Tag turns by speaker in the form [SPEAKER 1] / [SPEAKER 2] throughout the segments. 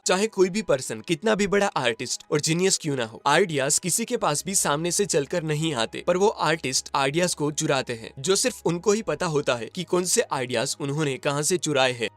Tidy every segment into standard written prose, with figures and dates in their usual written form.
[SPEAKER 1] चाहे कोई भी पर्सन कितना भी बड़ा आर्टिस्ट और जीनियस क्यों ना हो, आइडियाज किसी के पास भी सामने से चलकर नहीं आते, पर वो आर्टिस्ट आइडियाज को चुराते हैं, जो सिर्फ उनको ही पता होता है कि कौन से आइडियाज उन्होंने कहां से चुराए हैं।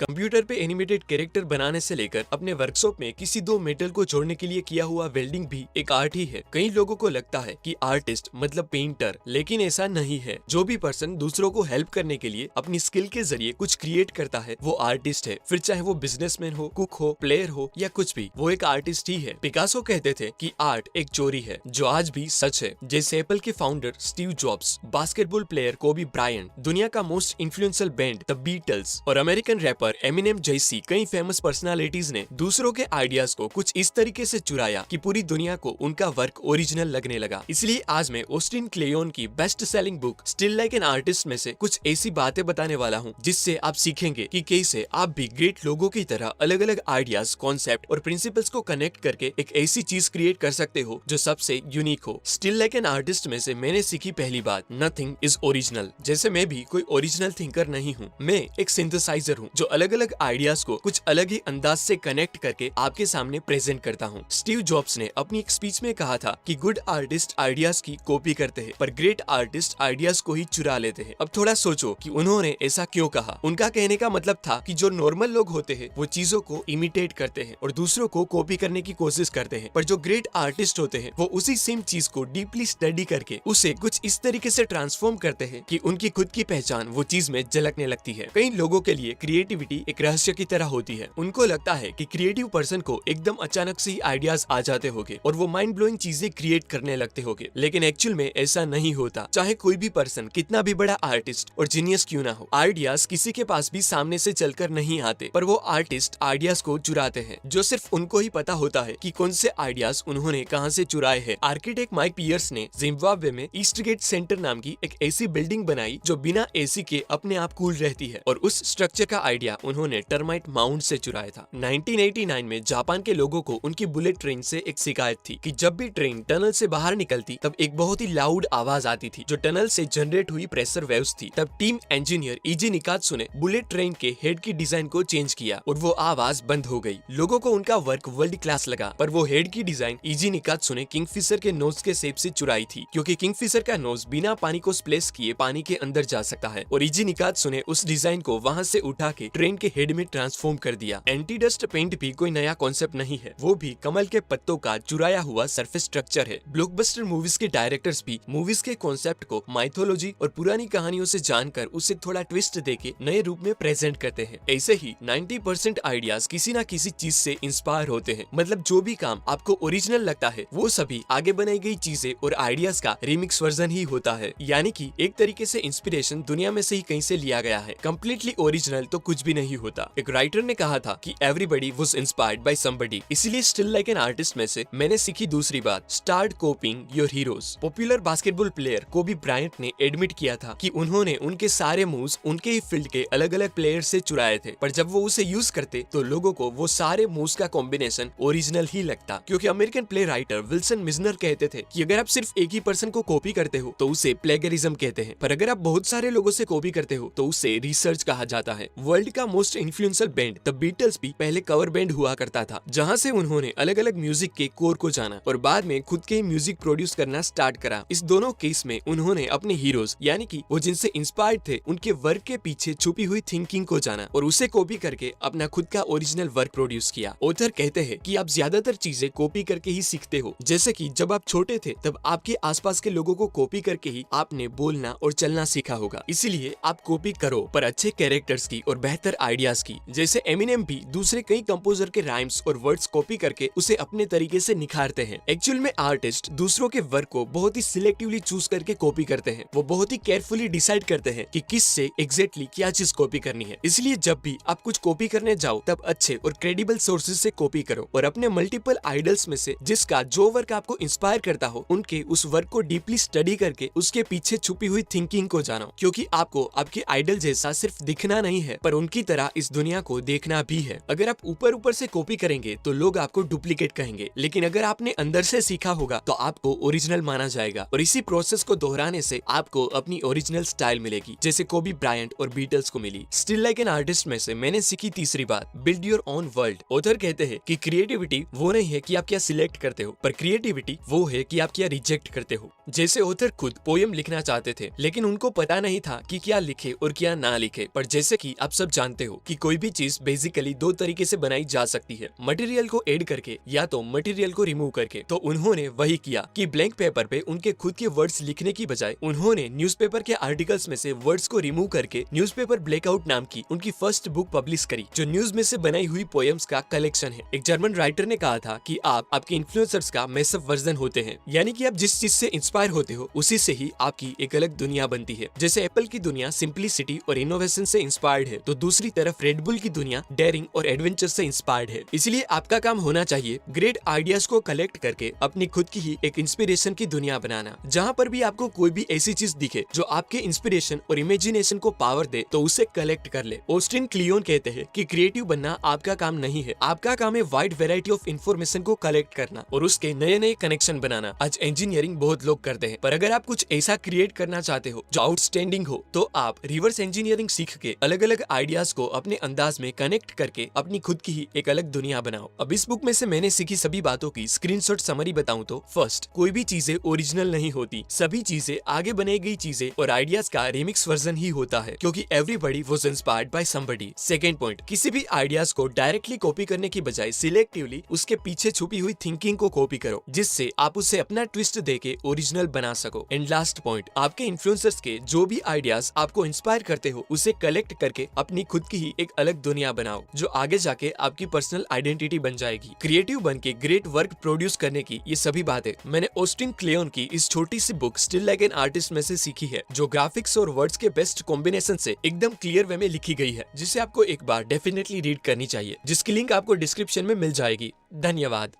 [SPEAKER 1] कंप्यूटर पे एनिमेटेड कैरेक्टर बनाने से लेकर अपने वर्कशॉप में किसी दो मेटल को जोड़ने के लिए किया हुआ वेल्डिंग भी एक आर्ट ही है। कई लोगों को लगता है कि आर्टिस्ट मतलब पेंटर, लेकिन ऐसा नहीं है। जो भी पर्सन दूसरों को हेल्प करने के लिए अपनी स्किल के जरिए कुछ क्रिएट करता है वो आर्टिस्ट है। फिर चाहे वो बिजनेसमैन हो, कुक हो, प्लेयर हो या कुछ भी, वो एक आर्टिस्ट ही है। पिकासो कहते थे कि आर्ट एक चोरी है, जो आज भी सच है। जैसे एप्पल के founder Steve Jobs, basketball player Kobe Bryant, दुनिया का most influential band the Beatles और अमेरिकन रैपर एमिनेम जैसी कई फेमस पर्सनालिटीज ने दूसरों के आइडियाज को कुछ इस तरीके से चुराया कि पूरी दुनिया को उनका वर्क ओरिजिनल लगने लगा। इसलिए आज मैं ऑस्टिन क्लेयोन की best selling book Steal Like an Artist में से कुछ ऐसी बातें बताने वाला हूँ जिससे आप सीखेंगे कि कैसे आप भी ग्रेट लोगों की तरह अलग अलग आइडियाज, कॉन्सेप्ट और प्रिंसिपल्स को कनेक्ट करके एक ऐसी चीज क्रिएट कर सकते हो जो सबसे यूनिक हो। स्टिल लाइक एन आर्टिस्ट में से मैंने सीखी पहली बात, नथिंग इज ओरिजिनल। जैसे मैं भी कोई ओरिजिनल थिंकर नहीं हूँ, मैं एक सिंथेसाइजर हूँ जो अलग अलग आइडियाज को कुछ अलग ही अंदाज से कनेक्ट करके आपके सामने प्रेजेंट करता हूँ। स्टीव जॉब्स ने अपनी एक स्पीच में कहा था कि गुड आर्टिस्ट आइडियाज की कॉपी करते हैं, पर ग्रेट आर्टिस्ट आइडियाज को ही चुरा लेते हैं। अब थोड़ा सोचो कि उन्होंने ऐसा क्यों कहा। उनका कहने का मतलब था कि जो नॉर्मल लोग होते हैं वो चीजों को इमिटेट करते हैं और दूसरों को कॉपी करने की कोशिश करते हैं, पर जो ग्रेट आर्टिस्ट होते हैं वो उसी सेम चीज को डीपली स्टडी करके उसे कुछ इस तरीके से ट्रांसफॉर्म करते हैं कि उनकी खुद की पहचान वो चीज में झलकने लगती है। कई लोगों के लिए क्रिएटिविटी एक रहस्य की तरह होती है। उनको लगता है कि क्रिएटिव पर्सन को एकदम अचानक से ही आइडियाज आ जाते होंगे और वो माइंड ब्लोइंग चीजें क्रिएट करने लगते होंगे, लेकिन एक्चुअल में ऐसा नहीं होता। चाहे कोई भी पर्सन कितना भी बड़ा आर्टिस्ट और जीनियस क्यों ना हो, आइडियाज किसी के पास भी सामने से चलकर नहीं आते, पर वो आर्टिस्ट आइडियाज को चुराते हैं, जो सिर्फ उनको ही पता होता है कि कौन से आइडियाज उन्होंने कहां से चुराए हैं। आर्किटेक्ट माइक पियर्स ने जिम्बाब्वे में ईस्ट गेट सेंटर नाम की एक ऐसी बिल्डिंग बनाई जो बिना एसी के अपने आप कूल रहती है, और उस स्ट्रक्चर का आइडिया उन्होंने टर्माइट माउंट से चुराया था। 1989 में जापान के लोगों को उनकी बुलेट ट्रेन से एक शिकायत थी कि जब भी ट्रेन टनल से बाहर निकलती तब एक बहुत ही लाउड आवाज आती थी जो टनल से जनरेट हुई प्रेशर वेव्स थी। तब टीम इंजीनियर इजी निकात्सु ने बुलेट ट्रेन के हेड की डिजाइन को चेंज किया और वो आवाज बंद हो गई। लोगों को उनका वर्क वर्ल्ड क्लास लगा, पर वो हेड की डिजाइन इजी निकात्सु ने किंगफिशर के नोज के शेप से चुराई थी, क्योंकि किंगफिशर का नोज बिना पानी को स्प्लेश किए पानी के अंदर जा सकता है, और इजी निकात्सु ने उस डिजाइन को वहां से उठा के ट्रेन के हेड में ट्रांसफॉर्म कर दिया। एंटी डस्ट पेंट भी कोई नया कॉन्सेप्ट नहीं है, वो भी कमल के पत्तों का चुराया हुआ सरफेस स्ट्रक्चर है। ब्लॉकबस्टर मूवीज के डायरेक्टर्स भी मूवीज के कॉन्सेप्ट को माइथोलॉजी और पुरानी कहानियों से जानकर उसे थोड़ा ट्विस्ट देके नए रूप में प्रेजेंट करते हैं। ऐसे ही 90% आइडियाज किसी ना किसी चीज से इंस्पायर होते हैं। मतलब जो भी काम आपको ओरिजिनल लगता है वो सभी आगे बनाई गई चीजें और आइडियाज का रिमिक्स वर्जन ही होता है। यानी कि एक तरीके से इंस्पिरेशन दुनिया में से ही कहीं से लिया गया है। कंप्लीटली ओरिजिनल तो कुछ भी नहीं होता। एक राइटर ने कहा था कि everybody was inspired by somebody. इसलिए स्टिल लाइक एन आर्टिस्ट में से मैंने सीखी दूसरी बात, start कॉपिंग your heroes. Popular basketball player Kobe Bryant ने एडमिट किया था कि उन्होंने उनके सारे मूव्स उनके ही फील्ड के अलग अलग प्लेयर से चुराए थे, पर जब वो उसे यूज करते तो लोगों को वो सारे मूव्स का कॉम्बिनेशन ओरिजिनल ही लगता। क्योंकि American play writer Wilson Mizner कहते थे कि अगर आप सिर्फ एक ही पर्सन को कॉपी करते हो तो उसे प्लेगरिज्म कहते हैं, पर अगर आप बहुत सारे लोगों से कॉपी करते हो तो उसे रिसर्च कहा जाता है। वर्ल्ड का most influential band the Beatles भी पहले कवर बैंड हुआ करता था, जहां से उन्होंने अलग अलग म्यूजिक के कोर को जाना और बाद में खुद के म्यूजिक प्रोड्यूस करना स्टार्ट करा। इस दोनों केस में उन्होंने अपने हीरोज यानी कि वो जिनसे इंस्पायर्ड थे उनके वर्क के पीछे छुपी हुई थिंकिंग को जाना और उसे कॉपी करके अपना खुद का ओरिजिनल वर्क प्रोड्यूस किया। ऑथर कहते हैं कि आप ज्यादातर चीजें कॉपी करके ही सीखते हो। जैसे कि जब आप छोटे थे तब आपके आसपास के लोगों को कॉपी करके ही आपने बोलना और चलना सीखा होगा। इसीलिए आप कॉपी करो, पर अच्छे कैरेक्टर्स की और बेहतर आइडियाज की। जैसे एमिनेम भी दूसरे कई कंपोजर के राइम्स और वर्ड्स कॉपी करके उसे अपने तरीके से निखारते हैं। एक्चुअल में आर्टिस्ट दूसरों के वर्क को बहुत ही सिलेक्टिवली चूज करके कॉपी करते हैं। वो बहुत ही केयरफुली डिसाइड करते हैं कि किस से एग्जैक्टली क्या चीज कॉपी करनी है। इसलिए जब भी आप कुछ कॉपी करने जाओ तब अच्छे और क्रेडिबल सोर्सेज से कॉपी करो और अपने मल्टीपल आइडल्स में से जिसका जो वर्क आपको इंस्पायर करता हो उनके उस वर्क को डीपली स्टडी करके उसके पीछे छुपी हुई थिंकिंग को जानो, क्योंकि आपको आपके आइडल जैसा सिर्फ दिखना नहीं है पर उनकी की तरह इस दुनिया को देखना भी है। अगर आप ऊपर ऊपर से कॉपी करेंगे तो लोग आपको डुप्लीकेट कहेंगे, लेकिन अगर आपने अंदर से सीखा होगा तो आपको ओरिजिनल माना जाएगा। और इसी प्रोसेस को दोहराने से आपको अपनी ओरिजिनल स्टाइल मिलेगी, जैसे कोबी ब्रायंट और बीटल्स को मिली। स्टिल लाइक एन आर्टिस्ट में से मैंने सीखी तीसरी बात, build your own world. Author कहते हैं कि क्रिएटिविटी वो नहीं है कि आप क्या सिलेक्ट करते हो, पर क्रिएटिविटी वो है कि आप क्या रिजेक्ट करते हो। जैसे ऑथर खुद पोयम लिखना चाहते थे, लेकिन उनको पता नहीं था कि क्या लिखे और क्या ना लिखे। पर जैसे कि आप सब जानते हो कि कोई भी चीज बेसिकली दो तरीके से बनाई जा सकती है, मटेरियल को ऐड करके या तो मटेरियल को रिमूव करके। तो उन्होंने वही किया कि ब्लैंक पेपर पे उनके खुद के वर्ड्स लिखने की बजाय उन्होंने न्यूज़पेपर के आर्टिकल्स में से वर्ड्स को रिमूव करके न्यूज़पेपर ब्लैकआउट नाम की उनकी फर्स्ट बुक पब्लिश करी, जो न्यूज में से बनाई हुई पोएम्स का कलेक्शन है। एक जर्मन राइटर ने कहा था कि आप आपके इन्फ्लुएंसर्स का मैसिव वर्जन होते हैं, यानी कि आप जिस चीज से इंस्पायर होते हो उसी से ही आपकी एक अलग दुनिया बनती है। जैसे एप्पल की दुनिया सिंप्लिसिटी और इनोवेशन से इंस्पायर्ड है, तो दूसरी तरफ रेड बुल की दुनिया डेयरिंग और एडवेंचर से इंस्पायर्ड है। इसलिए आपका काम होना चाहिए ग्रेट आइडियाज को कलेक्ट करके अपनी खुद की ही एक इंस्पिरेशन की दुनिया बनाना। जहाँ पर भी आपको कोई भी ऐसी चीज दिखे जो आपके इंस्पिरेशन और इमेजिनेशन को पावर दे, तो उसे कलेक्ट कर ले। ऑस्टिन क्लियोन कहते हैं कि क्रिएटिव बनना आपका काम नहीं है, आपका काम है वाइड वैरायटी ऑफ इन्फॉर्मेशन को कलेक्ट करना और उसके नए नए कनेक्शन बनाना। आज इंजीनियरिंग बहुत लोग करते हैं, पर अगर आप कुछ ऐसा क्रिएट करना चाहते हो जो आउटस्टैंडिंग हो, तो आप रिवर्स इंजीनियरिंग सीख के अलग अलग आइडियाज को अपने अंदाज में कनेक्ट करके अपनी खुद की ही एक अलग दुनिया बनाओ। अब इस बुक में से मैंने सीखी सभी बातों की स्क्रीनशॉट समरी बताऊं तो, फर्स्ट, कोई भी चीजें ओरिजिनल नहीं होती, सभी चीजें आगे बनाई गई चीजें और आइडियाज का रिमिक्स वर्जन ही होता है, क्योंकि everybody was inspired by somebody. Second point, किसी भी आइडियाज को डायरेक्टली कॉपी करने की बजाय सिलेक्टिवली उसके पीछे छुपी हुई थिंकिंग को कॉपी करो, जिससे आप उसे अपना ट्विस्ट देके ओरिजिनल बना सको। एंड लास्ट पॉइंट, आपके इन्फ्लुएंसर्स के जो भी आइडियाज आपको इंस्पायर करते हो उसे कलेक्ट करके अपनी खुद की ही एक अलग दुनिया बनाओ, जो आगे जाके आपकी पर्सनल आइडेंटिटी बन जाएगी। क्रिएटिव बन के ग्रेट वर्क प्रोड्यूस करने की ये सभी बातें मैंने ऑस्टिन क्लेयोन की इस छोटी सी book Steal Like an Artist में से सीखी है, जो ग्राफिक्स और वर्ड्स के बेस्ट कॉम्बिनेशन से एकदम क्लियर वे में लिखी गई है, जिसे आपको एक बार डेफिनेटली रीड करनी चाहिए, जिसकी लिंक आपको डिस्क्रिप्शन में मिल जाएगी। धन्यवाद।